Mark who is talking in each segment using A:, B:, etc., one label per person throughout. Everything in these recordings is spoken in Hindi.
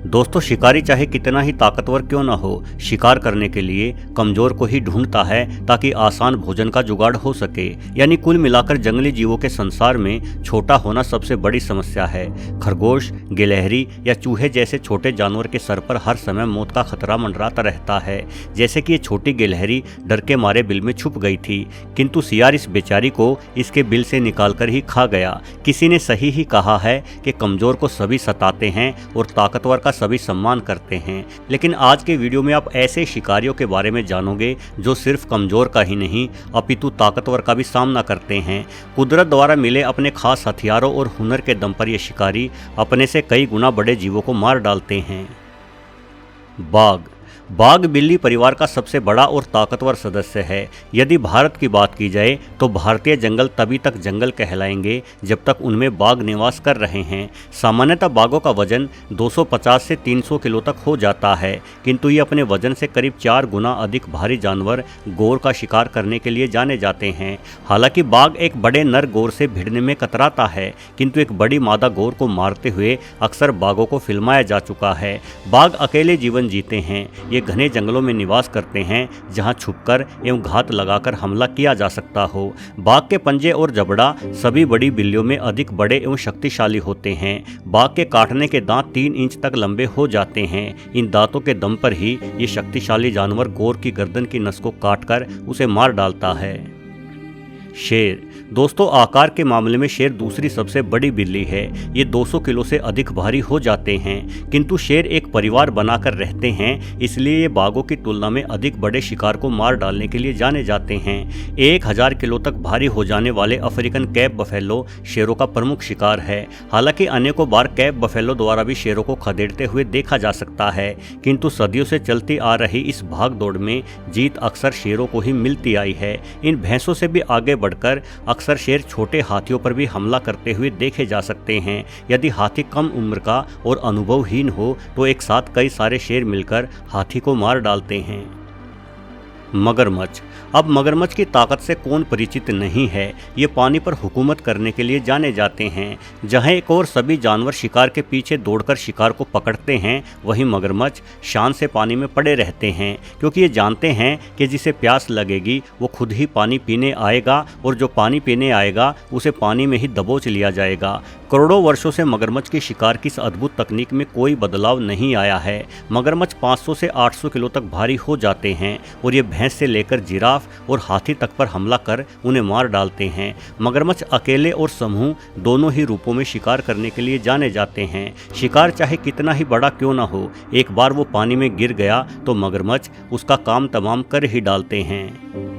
A: दोस्तों, शिकारी चाहे कितना ही ताकतवर क्यों ना हो, शिकार करने के लिए कमजोर को ही ढूंढता है ताकि आसान भोजन का जुगाड़ हो सके। यानी कुल मिलाकर जंगली जीवों के संसार में छोटा होना सबसे बड़ी समस्या है। खरगोश, गिलहरी या चूहे जैसे छोटे जानवर के सर पर हर समय मौत का खतरा मंडराता रहता है। जैसे कि ये छोटी गिलहरी डर के मारे बिल में छुप गई थी, किंतु सियार इस बेचारी को इसके बिल से निकालकर ही खा गया। किसी ने सही ही कहा है कि कमजोर को सभी सताते हैं और ताकतवर का सभी सम्मान करते हैं। लेकिन आज के वीडियो में आप ऐसे शिकारियों के बारे में जानोगे जो सिर्फ कमजोर का ही नहीं अपितु ताकतवर का भी सामना करते हैं। कुदरत द्वारा मिले अपने खास हथियारों और हुनर के दम पर ये शिकारी अपने से कई गुना बड़े जीवों को मार डालते हैं। बाघ बिल्ली परिवार का सबसे बड़ा और ताकतवर सदस्य है। यदि भारत की बात की जाए तो भारतीय जंगल तभी तक जंगल कहलाएंगे जब तक उनमें बाघ निवास कर रहे हैं। सामान्यतः बाघों का वजन 250 से 300 किलो तक हो जाता है, किंतु ये अपने वजन से करीब 4 गुना अधिक भारी जानवर गौर का शिकार करने के लिए जाने जाते हैं। हालांकि बाघ एक बड़े नर गौर से भिड़ने में कतराता है, किंतु एक बड़ी मादा गौर को मारते हुए अक्सर बाघों को फिल्माया जा चुका है। बाघ अकेले जीवन जीते हैं। ये घने जंगलों में निवास करते हैं जहां छुपकर एवं घात लगाकर हमला किया जा सकता हो। बाघ के पंजे और जबड़ा सभी बड़ी बिल्लियों में अधिक बड़े एवं शक्तिशाली होते हैं। बाघ के काटने के दांत 3 इंच तक लंबे हो जाते हैं। इन दांतों के दम पर ही ये शक्तिशाली जानवर गौर की गर्दन की नस को काटकर उसे मार डालता है। शेर। दोस्तों, आकार के मामले में शेर दूसरी सबसे बड़ी बिल्ली है। ये 200 किलो से अधिक भारी हो जाते हैं, किंतु शेर एक परिवार बनाकर रहते हैं, इसलिए ये बाघों की तुलना में अधिक बड़े शिकार को मार डालने के लिए जाने जाते हैं। 1000 किलो तक भारी हो जाने वाले अफ्रीकन कैप बफेलो शेरों का प्रमुख शिकार है। हालांकि अनेकों बार कैप बफेलो द्वारा भी शेरों को खदेड़ते हुए देखा जा सकता है, किंतु सदियों से चलती आ रही इस भाग दौड़ में जीत अक्सर शेरों को ही मिलती आई है। इन भैंसों से भी आगे बढ़कर अक्सर शेर छोटे हाथियों पर भी हमला करते हुए देखे जा सकते हैं। यदि हाथी कम उम्र का और अनुभवहीन हो तो एक साथ कई सारे शेर मिलकर हाथी को मार डालते हैं। मगरमच्छ। अब मगरमच्छ की ताकत से कौन परिचित नहीं है। ये पानी पर हुकूमत करने के लिए जाने जाते हैं। जहां एक और सभी जानवर शिकार के पीछे दौड़कर शिकार को पकड़ते हैं, वहीं मगरमच्छ शान से पानी में पड़े रहते हैं, क्योंकि ये जानते हैं कि जिसे प्यास लगेगी वो खुद ही पानी पीने आएगा और जो पानी पीने आएगा उसे पानी में ही दबोच लिया जाएगा। करोड़ों वर्षों से मगरमच्छ के शिकार की इस अद्भुत तकनीक में कोई बदलाव नहीं आया है। मगरमच्छ 500 से 800 किलो तक भारी हो जाते हैं और ये भैंस से लेकर जिराफ और हाथी तक पर हमला कर उन्हें मार डालते हैं। मगरमच्छ अकेले और समूह दोनों ही रूपों में शिकार करने के लिए जाने जाते हैं। शिकार चाहे कितना ही बड़ा क्यों ना हो, एक बार वो पानी में गिर गया तो मगरमच्छ उसका काम तमाम कर ही डालते हैं।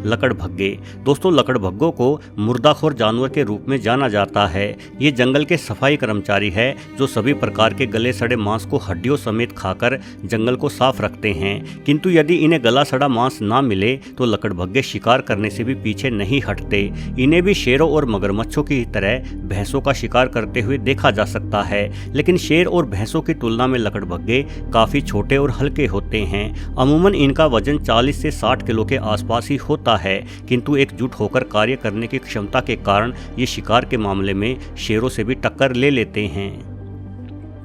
A: लकड़भग्गे। दोस्तों, लकड़भग्गों को मुर्दाखोर जानवर के रूप में जाना जाता है। ये जंगल के सफाई कर्मचारी है जो सभी प्रकार के गले सड़े मांस को हड्डियों समेत खाकर जंगल को साफ रखते हैं, किंतु यदि इन्हें गला सड़ा मांस ना मिले तो लकड़भग्गे शिकार करने से भी पीछे नहीं हटते। इन्हें भी शेरों और मगरमच्छों की तरह भैंसों का शिकार करते हुए देखा जा सकता है, लेकिन शेर और भैंसों की तुलना में लकड़भग्गे काफ़ी छोटे और हल्के होते हैं। अमूमन इनका वजन 40 से 60 किलो के आसपास ही होता है, किंतु एकजुट होकर कार्य करने की क्षमता के कारण ये शिकार के मामले में शेरों से भी टक्कर ले लेते हैं।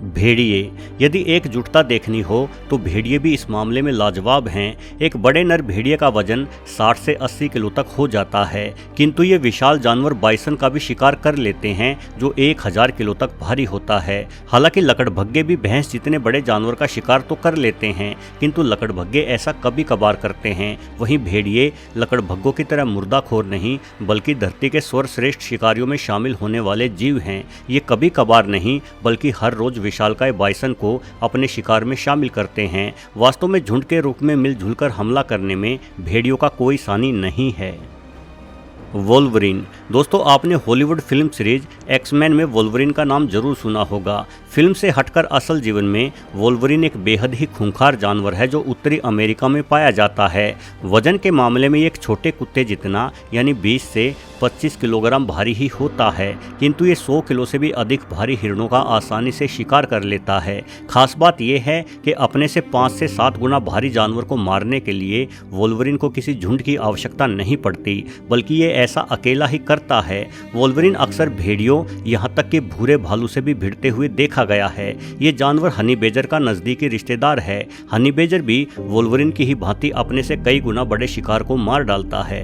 A: भेड़िए। यदि एकजुटता देखनी हो तो भेड़िए भी इस मामले में लाजवाब हैं। एक बड़े नर भेड़िए का वजन 60 से 80 किलो तक हो जाता है, किंतु ये विशाल जानवर बाइसन का भी शिकार कर लेते हैं जो 1000 किलो तक भारी होता है। हालांकि लकड़भग्गे भी भैंस जितने बड़े जानवर का शिकार तो कर लेते हैं, किंतु लकड़भग्गे ऐसा कभी कभार करते हैं। वहीं भेड़िए लकड़भग्गों की तरह मुर्दाखोर नहीं बल्कि धरती के सर्वश्रेष्ठ शिकारियों में शामिल होने वाले जीव हैं। ये कभी कभार नहीं बल्कि हर रोज विशालकाय बाइसन को अपने शिकार में शामिल करते हैं। वास्तव में झुंड के रूप में मिलजुल कर हमला करने में भेड़ियों का कोई सानी नहीं है। वोल्वरिन। दोस्तों, आपने हॉलीवुड फिल्म सीरीज एक्समैन में वोल्वरिन का नाम जरूर सुना होगा। फिल्म से हटकर असल जीवन में वोल्वरिन एक बेहद ही खूंखार जानवर है जो उत्तरी अमेरिका में पाया जाता है। वजन के मामले में एक छोटे कुत्ते जितना यानी 20 से 25 किलोग्राम भारी ही होता है, किंतु ये 100 किलो से भी अधिक भारी हिरणों का आसानी से शिकार कर लेता है। खास बात यह है कि अपने से 5 से 7 गुना भारी जानवर को मारने के लिए वोल्वरिन को किसी झुंड की आवश्यकता नहीं पड़ती, बल्कि ये ऐसा अकेला ही करता है। वोल्वरिन अक्सर भेड़ियों यहाँ तक कि भूरे भालू से भी भिड़ते हुए देखा गया है। ये जानवर हनी बेजर का नजदीकी रिश्तेदार है। हनी बेजर भी वोल्वरिन की ही भांति अपने से कई गुना बड़े शिकार को मार डालता है।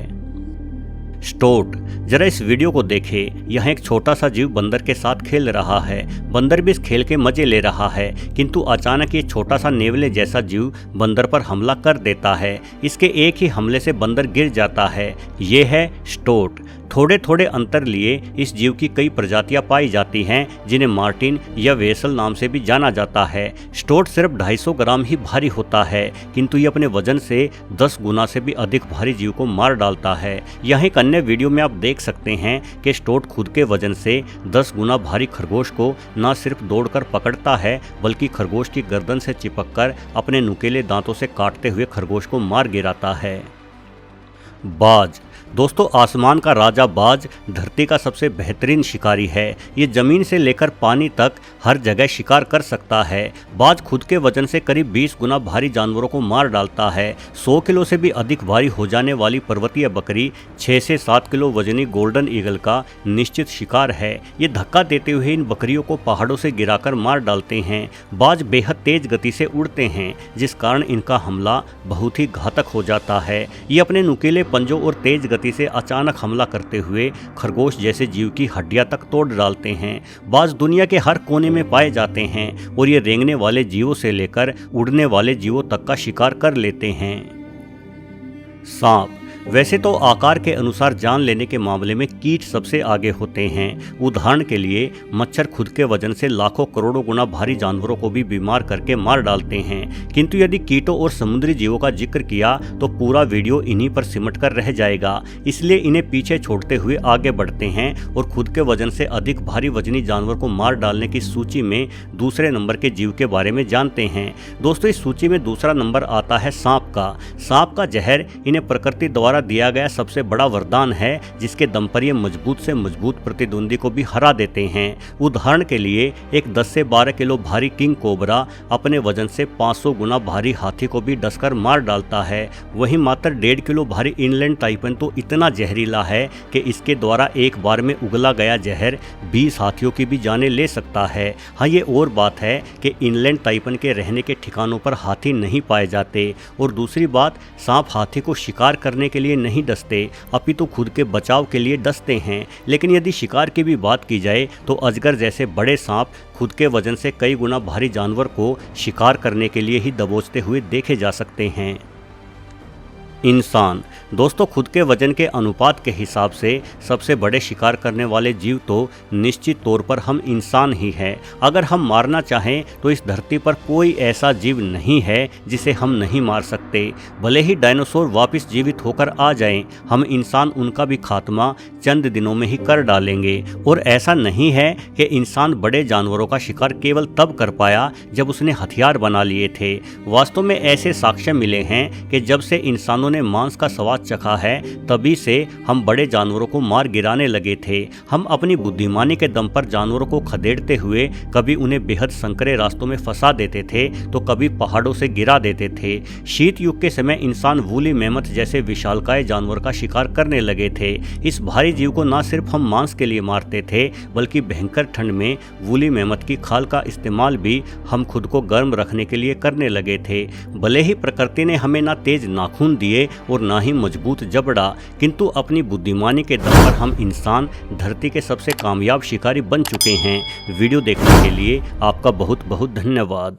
A: स्टोट, जरा इस वीडियो को देखें। यहाँ एक छोटा सा जीव बंदर के साथ खेल रहा है। बंदर भी इस खेल के मजे ले रहा है, किंतु अचानक ये छोटा सा नेवले जैसा जीव बंदर पर हमला कर देता है। इसके एक ही हमले से बंदर गिर जाता है। ये है स्टोट। थोड़े थोड़े अंतर लिए इस जीव की कई प्रजातियां पाई जाती हैं, जिन्हें मार्टिन या वेसल नाम से भी जाना जाता है। स्टोट सिर्फ 250 ग्राम ही भारी होता है, किंतु ये अपने वजन से 10 गुना से भी अधिक भारी जीव को मार डालता है। यहाँ एक अन्य वीडियो में आप देख सकते हैं कि स्टोट खुद के वजन से 10 गुना भारी खरगोश को न सिर्फ दौड़कर पकड़ता है, बल्कि खरगोश की गर्दन से चिपककर अपने नुकीले दांतों से काटते हुए खरगोश को मार गिराता है। बाज, दोस्तों आसमान का राजा बाज धरती का सबसे बेहतरीन शिकारी है। ये जमीन से लेकर पानी तक हर जगह शिकार कर सकता है। बाज खुद के वजन से करीब 20 गुना भारी जानवरों को मार डालता है। 100 किलो से भी अधिक भारी हो जाने वाली पर्वतीय बकरी 6 से 7 किलो वजनी गोल्डन ईगल का निश्चित शिकार है। ये धक्का देते हुए इन बकरियों को पहाड़ों से गिराकर मार डालते हैं। बाज बेहद तेज गति से उड़ते हैं, जिस कारण इनका हमला बहुत ही घातक हो जाता है। ये अपने नुकीले पंजों और तेज गति से अचानक हमला करते हुए खरगोश जैसे जीव की हड्डियां तक तोड़ डालते हैं। बाज दुनिया के हर कोने में पाए जाते हैं और ये रेंगने वाले जीवों से लेकर उड़ने वाले जीवों तक का शिकार कर लेते हैं। सांप, वैसे तो आकार के अनुसार जान लेने के मामले में कीट सबसे आगे होते हैं। उदाहरण के लिए मच्छर खुद के वजन से लाखों करोड़ों गुना भारी जानवरों को भी बीमार करके मार डालते हैं, किंतु यदि कीटों और समुद्री जीवों का जिक्र किया तो पूरा वीडियो इन्हीं पर सिमट कर रह जाएगा। इसलिए इन्हें पीछे छोड़ते हुए आगे बढ़ते हैं और खुद के वजन से अधिक भारी वजनी जानवर को मार डालने की सूची में दूसरे नंबर के जीव के बारे में जानते हैं। दोस्तों इस सूची में दूसरा नंबर आता है सांप का। सांप का जहर इन्हें प्रकृति द्वारा दिया गया सबसे बड़ा वरदान है, जिसके दम पर ये मजबूत से मजबूत प्रतिद्वंदी को भी हरा देते हैं। उदाहरण के लिए एक 10 से 12 किलो भारी किंग कोबरा अपने वजन से 500 गुना भारी हाथी को भी डसकर मार डालता है। वहीं मात्र 1.5 किलो भारी इनलैंड टाइपन तो इतना जहरीला है कि इसके द्वारा एक बार में उगला गया जहर 20 हाथियों की भी जाने ले सकता है। हाँ, ये और बात है कि इनलैंड टाइपन के रहने के ठिकानों पर हाथी नहीं पाए जाते। और दूसरी बात, सांप हाथी को शिकार करने के लिए नहीं डसते, अपितु खुद के बचाव के लिए डसते हैं। लेकिन यदि शिकार की भी बात की जाए तो अजगर जैसे बड़े सांप खुद के वजन से कई गुना भारी जानवर को शिकार करने के लिए ही दबोचते हुए देखे जा सकते हैं। इंसान, दोस्तों खुद के वजन के अनुपात के हिसाब से सबसे बड़े शिकार करने वाले जीव तो निश्चित तौर पर हम इंसान ही हैं। अगर हम मारना चाहें तो इस धरती पर कोई ऐसा जीव नहीं है जिसे हम नहीं मार सकते। भले ही डायनासोर वापस जीवित होकर आ जाएं, हम इंसान उनका भी खात्मा चंद दिनों में ही कर डालेंगे। और ऐसा नहीं है कि इंसान बड़े जानवरों का शिकार केवल तब कर पाया जब उसने हथियार बना लिए थे। वास्तव में ऐसे साक्ष्य मिले हैं कि जब से इंसानों ने मांस का स्वाद चखा है, तभी से हम बड़े जानवरों को मार गिराने लगे थे। हम अपनी बुद्धिमानी के दम पर जानवरों को खदेड़ते हुए कभी उन्हें बेहद संकरे रास्तों में फंसा देते थे तो कभी पहाड़ों से गिरा देते थे। शीत युग के समय इंसान वूली मेमथ जैसे विशालकाय जानवर का शिकार करने लगे थे। इस भारी जीव को न सिर्फ हम मांस के लिए मारते थे, बल्कि भयंकर ठंड में वूली मेमथ की खाल का इस्तेमाल भी हम खुद को गर्म रखने के लिए करने लगे थे। भले ही प्रकृति ने हमें ना तेज नाखून दिए और ना ही मजबूत जबड़ा, किंतु अपनी बुद्धिमानी के दम पर हम इंसान धरती के सबसे कामयाब शिकारी बन चुके हैं। वीडियो देखने के लिए आपका बहुत बहुत धन्यवाद।